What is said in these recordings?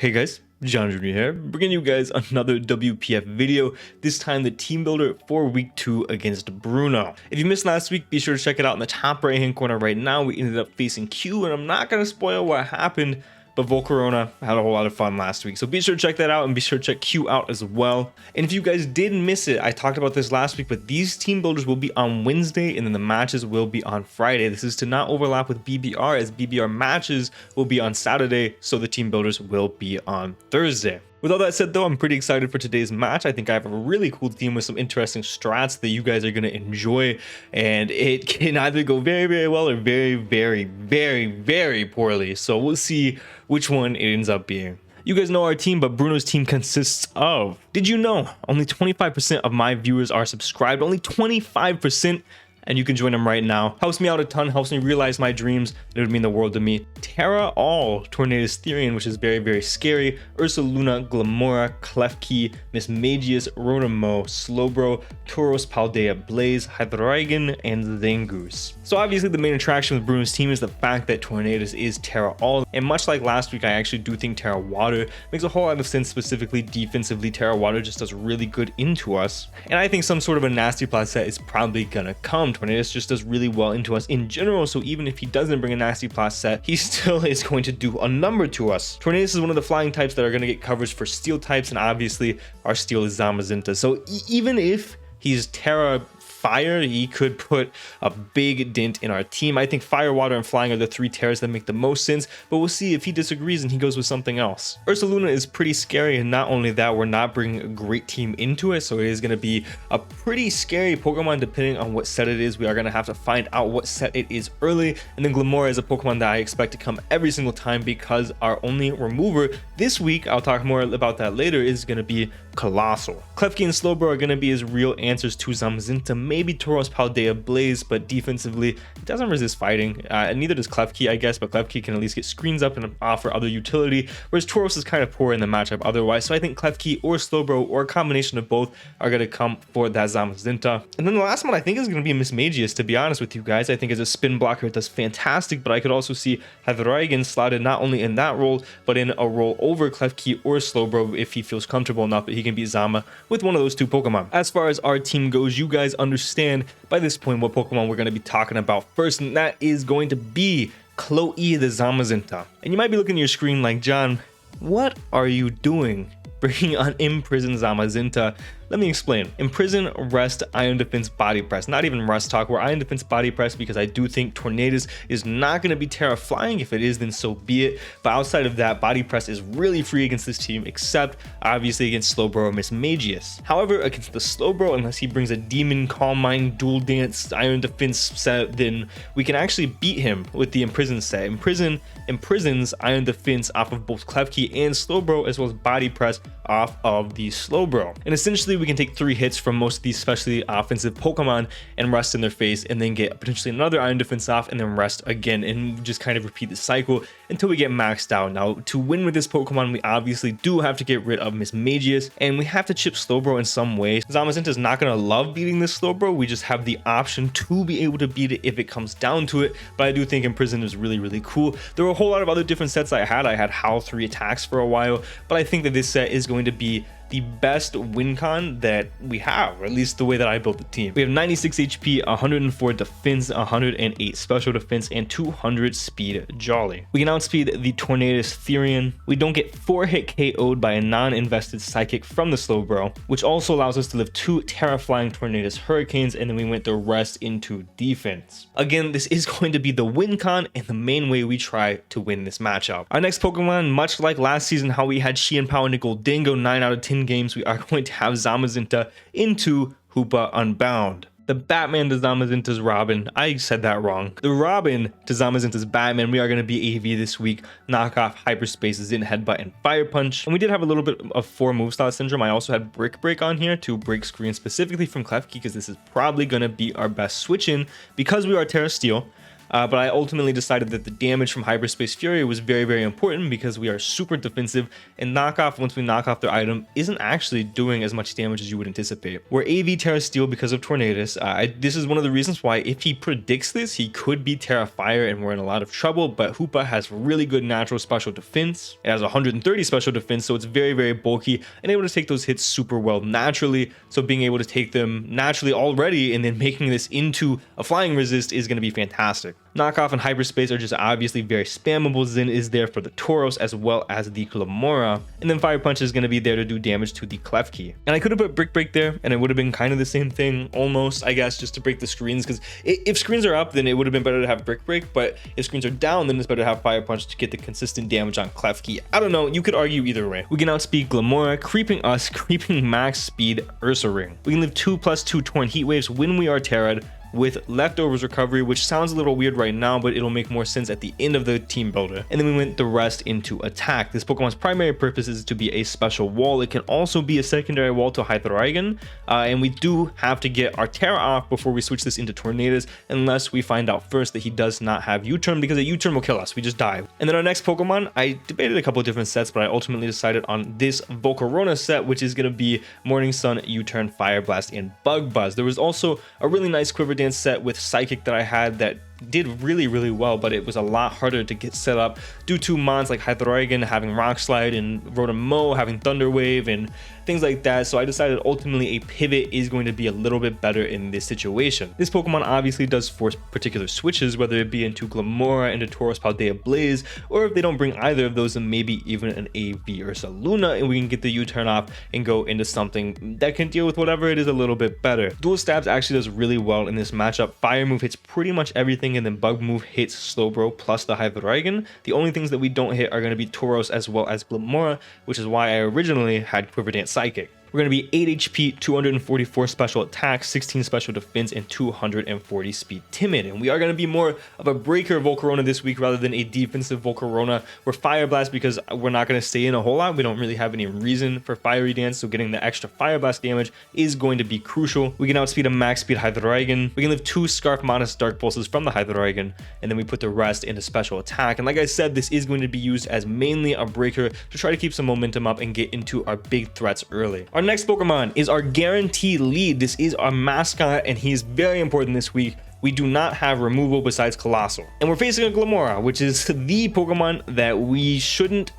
Hey guys, John Jr. here, bringing you guys another WPF video, this time the team builder for week 2 against Bruno. If you missed last week, be sure to check it out in the top right hand corner right now. We ended up facing Q, and I'm not going to spoil what happened, but Volcarona had a whole lot of fun last week. So be sure to check that out and be sure to check Q out as well. And if you guys did miss it, I talked about this last week, but these team builders will be on Wednesday and then the matches will be on Friday. This is to not overlap with BBR, as BBR matches will be on Saturday, so the team builders will be on Thursday. With all that said though, I'm pretty excited for today's match. I think I have a really cool team with some interesting strats that you guys are going to enjoy, and it can either go very, very well or very, very, very, very poorly. So we'll see which one it ends up being. You guys know our team, but Bruno's team consists of, did you know, only 25% of my viewers are subscribed, only 25%. And you can join them right now. Helps me out a ton, helps me realize my dreams. It would mean the world to me. Terra All, Tornadus Therian, which is very, very scary. Ursaluna, Glamora, Klefki, Mismagius, Rodamo, Slowbro, Tauros, Paldea, Blaze, Hydreigon, and Zangoose. So obviously the main attraction with Bruno's team is the fact that Tornadus is Terra All. And much like last week, I actually do think Terra Water makes a whole lot of sense. Specifically defensively, Terra Water just does really good into us. And I think some sort of a nasty plot set is probably gonna come. Tornadus just does really well into us in general, so even if he doesn't bring a nasty plus set, he still is going to do a number to us. Tornadus is one of the flying types that are going to get coverage for steel types, and obviously our steel is Zamazenta. So even if he's Terra Fire, he could put a big dent in our team. I think Fire, Water, and Flying are the three Terras that make the most sense, but we'll see if he disagrees and he goes with something else. Ursaluna is pretty scary, and not only that, we're not bringing a great team into it, so it is going to be a pretty scary Pokemon depending on what set it is. We are going to have to find out what set it is early, and then Glamora is a Pokemon that I expect to come every single time because our only remover this week, I'll talk more about that later, is going to be Colossal. Klefki and Slowbro are going to be his real answers to Zamazenta, maybe Tauros, Paldea, Blaze, but defensively, it doesn't resist fighting. And neither does Klefki, I guess, but Klefki can at least get screens up and offer other utility, whereas Tauros is kind of poor in the matchup otherwise. So I think Klefki or Slowbro or a combination of both are going to come for that Zamazenta. And then the last one I think is going to be Mismagius, to be honest with you guys. I think as a spin blocker, it does fantastic, but I could also see Hydreigon slotted not only in that role, but in a role over Klefki or Slowbro if he feels comfortable enough that he can beat Zama with one of those two Pokemon. As far as our team goes, you guys understand by this point what Pokemon we're going to be talking about first, and that is going to be Chloe the Zamazenta. And you might be looking at your screen like, John, what are you doing bringing on IMPRISON Zamazenta? Let me explain. Imprison, Rest, Iron Defense, Body Press. Not even Rest talk, we're Iron Defense, Body Press because I do think Tornadus is not going to be Terra Flying. If it is, then so be it. But outside of that, Body Press is really free against this team, except obviously against Slowbro or Mismagius. However, against the Slowbro, unless he brings a Demon, Calm Mind, Dual Dance, Iron Defense set, then we can actually beat him with the Imprison set. Imprison imprisons Iron Defense off of both Klefki and Slowbro, as well as Body Press off of the Slowbro. And essentially, we can take 3 hits from most of these especially offensive Pokemon and rest in their face, and then get potentially another Iron Defense off and then rest again, and just kind of repeat the cycle until we get maxed out. Now, to win with this Pokemon, we obviously do have to get rid of Mismagius, and we have to chip Slowbro in some way. Zamazenta is not going to love beating this Slowbro. We just have the option to be able to beat it if it comes down to it, but I do think Imprison is really, really cool. There were a whole lot of other different sets I had. I had Howl 3 attacks for a while, but I think that this set is going to be the best win con that we have, or at least the way that I built the team. We have 96 HP, 104 defense, 108 special defense, and 200 speed Jolly. We can outspeed the Tornadus Therian. We don't get 4-hit KO'd by a non-invested Psychic from the Slowbro, which also allows us to live 2 Terra Flying Tornadus Hurricanes, and then we went the rest into defense. Again, this is going to be the win con and the main way we try to win this matchup. Our next Pokemon, much like last season how we had Hoopa-Unbound and Goldango 9 out of 10 games, we are going to have Zamazenta into Hoopa-Unbound. The Batman to Zamazenta's Robin, I said that wrong. The Robin to Zamazenta's Batman, we are going to be AV this week, knock off Hyperspace, Zen, Headbutt, and Fire Punch. And we did have a little bit of 4 move style syndrome. I also had Brick Break on here to break screen specifically from Klefki, because this is probably going to be our best switch in because we are Terra Steel. but I ultimately decided that the damage from Hyperspace Fury was very, very important because we are super defensive, and knockoff, once we knock off their item, isn't actually doing as much damage as you would anticipate. We're AV Terra Steel because of Tornadus. This is one of the reasons why if he predicts this, he could be Terra Fire and we're in a lot of trouble, but Hoopa has really good natural special defense. It has 130 special defense, so it's very, very bulky and able to take those hits super well naturally. So being able to take them naturally already and then making this into a flying resist is going to be fantastic. Knockoff and Hyperspace are just obviously very spammable. Zen is there for the Tauros as well as the Glamora, and then Fire Punch is going to be there to do damage to the Klefki. And I could have put Brick Break there and it would have been kind of the same thing almost, I guess, just to break the screens, because if screens are up then it would have been better to have Brick Break, but if screens are down then it's better to have Fire Punch to get the consistent damage on Klefki. I don't know, you could argue either way. We can outspeed Glamora, creeping us, creeping max speed Ursa Ring. We can live 2+2 Torn Heat Waves when we are Terra'd with Leftovers Recovery, which sounds a little weird right now, but it'll make more sense at the end of the team builder. And then we went the rest into attack. This Pokemon's primary purpose is to be a special wall. It can also be a secondary wall to Hydreigon, and we do have to get our Terra off before we switch this into Tornadus, unless we find out first that he does not have U-turn, because a U-turn will kill us. We just die. And then our next Pokemon, I debated a couple of different sets, but I ultimately decided on this Volcarona set, which is going to be Morning Sun, U-turn, Fire Blast, and Bug Buzz. There was also a really nice Quiver Dance set with Psychic that I had that did really, really well, but it was a lot harder to get set up due to mons like Hydreigon having Rock Slide and Rotom having Thunder Wave and things like that. So I decided ultimately a pivot is going to be a little bit better in this situation. This Pokemon obviously does force particular switches, whether it be into Glamora, into Tauros, Paldea, Blaze, or if they don't bring either of those, then maybe even an AV Ursa Luna, and we can get the U-turn off and go into something that can deal with whatever it is a little bit better. Dual Stabs actually does really well in this matchup. Fire move hits pretty much everything, and then Bug move hits Slowbro plus the Hydreigon. The only things that we don't hit are going to be Tauros as well as Glamora, which is why I originally had Quiver Dance Psychic. We're going to be 8 HP, 244 special attack, 16 special defense, and 240 speed timid. And we are going to be more of a breaker Volcarona this week rather than a defensive Volcarona. We're Fire Blast because we're not going to stay in a whole lot. We don't really have any reason for Fiery Dance, so getting the extra Fire Blast damage is going to be crucial. We can outspeed a max speed Hydreigon. We can live 2 Scarf Modest Dark Pulses from the Hydreigon, and then we put the rest into special attack. And like I said, this is going to be used as mainly a breaker to try to keep some momentum up and get into our big threats early. Our next Pokemon is our guaranteed lead. This is our mascot, and he's very important this week. We do not have removal besides Colossal. And we're facing a Glamora, which is the Pokemon that we shouldn't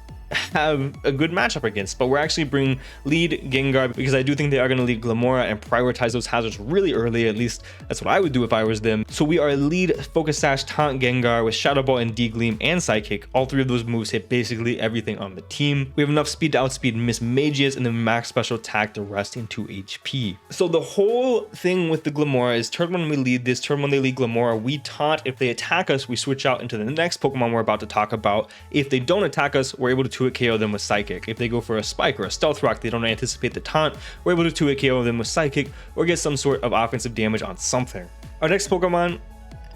have a good matchup against, but we're actually bringing lead Gengar because I do think they are going to lead Glamora and prioritize those hazards really early. At least that's what I would do if I was them. So we are lead Focus Sash, Taunt Gengar with Shadow Ball and D-Gleam and Psychic. All 3 of those moves hit basically everything on the team. We have enough speed to outspeed Miss Magius and then max special attack the rest into HP. So the whole thing with the Glamora is turn 1 we lead this, turn 1 they lead Glamora, we taunt. If they attack us, we switch out into the next Pokemon we're about to talk about. If they don't attack us, we're able to 2-hit KO them with Psychic. If they go for a Spike or a Stealth Rock, they don't anticipate the taunt, we're able to 2-hit KO them with Psychic or get some sort of offensive damage on something. Our next Pokemon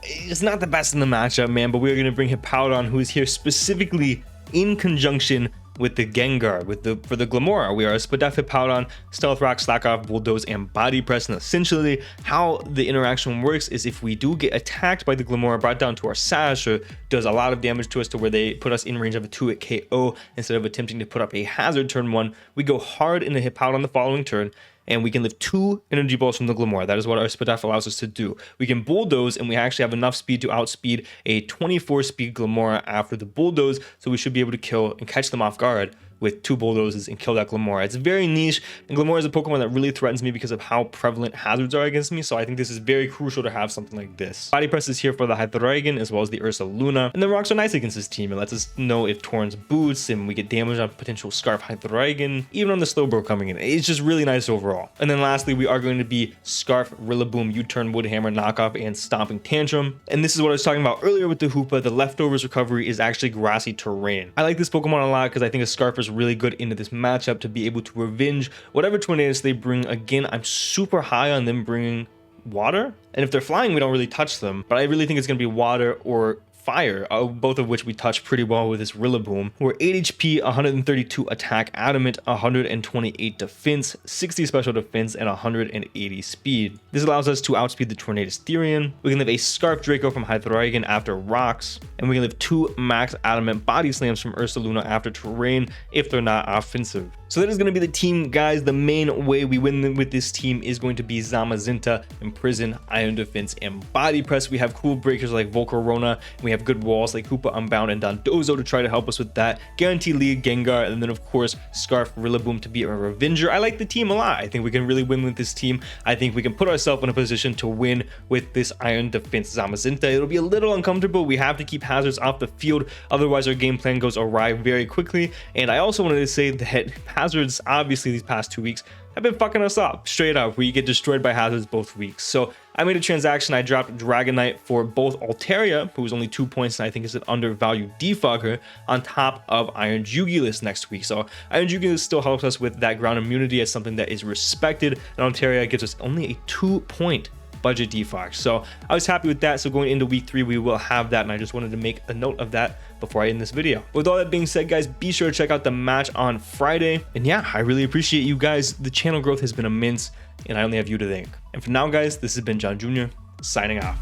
is not the best in the matchup, man, but we're going to bring Hippowdon, who is here specifically in conjunction with the Gengar. For the Glamora, we are a Spadef Hippowdon, Stealth Rock, Slack Off, Bulldoze, and Body Press. And essentially, how the interaction works is if we do get attacked by the Glamora, brought down to our Sash, or does a lot of damage to us to where they put us in range of a 2-hit KO instead of attempting to put up a hazard turn 1, we go hard into Hippowdon the following turn, and we can live 2 energy balls from the Glamora. That is what our Spadef allows us to do. We can Bulldoze, and we actually have enough speed to outspeed a 24 speed Glamora after the Bulldoze, so we should be able to kill and catch them off guard with 2 Bulldozes and kill that Glamora. It's very niche, and Glamora is a Pokemon that really threatens me because of how prevalent hazards are against me, so I think this is very crucial to have something like this. Body Press is here for the Hydreigon as well as the Ursa Luna, and the rocks are nice against this team. It lets us know if Torn's boots, and we get damage on potential Scarf Hydreigon, even on the Slowbro coming in. It's just really nice overall. And then lastly, we are going to be Scarf, Rillaboom, U-turn, Woodhammer, Knockoff, and Stomping Tantrum. And this is what I was talking about earlier with the Hoopa. The Leftovers recovery is actually grassy terrain. I like this Pokemon a lot because I think a Scarf is really good into this matchup to be able to revenge whatever Tornadus they bring. Again, I'm super high on them bringing water, and if they're flying we don't really touch them, but I really think it's going to be water or Fire, both of which we touched pretty well with this Rillaboom. We're 8 HP, 132 attack, adamant, 128 defense, 60 special defense, and 180 speed. This allows us to outspeed the Tornadus Therian. We can live a Scarf Draco from Hydreigon after rocks, and we can live 2 max adamant body slams from Ursaluna after terrain if they're not offensive. So that is going to be the team, guys. The main way we win with this team is going to be Zamazenta, Imprison, Iron Defense, and Body Press. We have cool breakers like Volcarona. We have good walls like Hoopa-Unbound and Dondozo to try to help us with that. Guaranteed Lead Gengar, and then of course Scarf Rillaboom to be a Revenger. I like the team a lot. I think we can really win with this team. I think we can put ourselves in a position to win with this Iron Defense Zamazenta. It'll be a little uncomfortable. We have to keep hazards off the field, otherwise our game plan goes awry very quickly. And I also wanted to say that hazards, obviously these past 2 weeks, have been fucking us up straight up. We get destroyed by hazards both weeks. So I made a transaction. I dropped Dragonite for both Altaria, who was only 2 points and I think is an undervalued defogger, on top of Iron Jugulus next week. So Iron Jugulus still helps us with that ground immunity as something that is respected, and Altaria gives us only a 2-point budget defog. So I was happy with that. So going into week 3, we will have that, and I just wanted to make a note of that before I end this video. With all that being said, guys, be sure to check out the match on Friday. And yeah, I really appreciate you guys. The channel growth has been immense, and I only have you to thank. And for now, guys, this has been John Jr. signing off.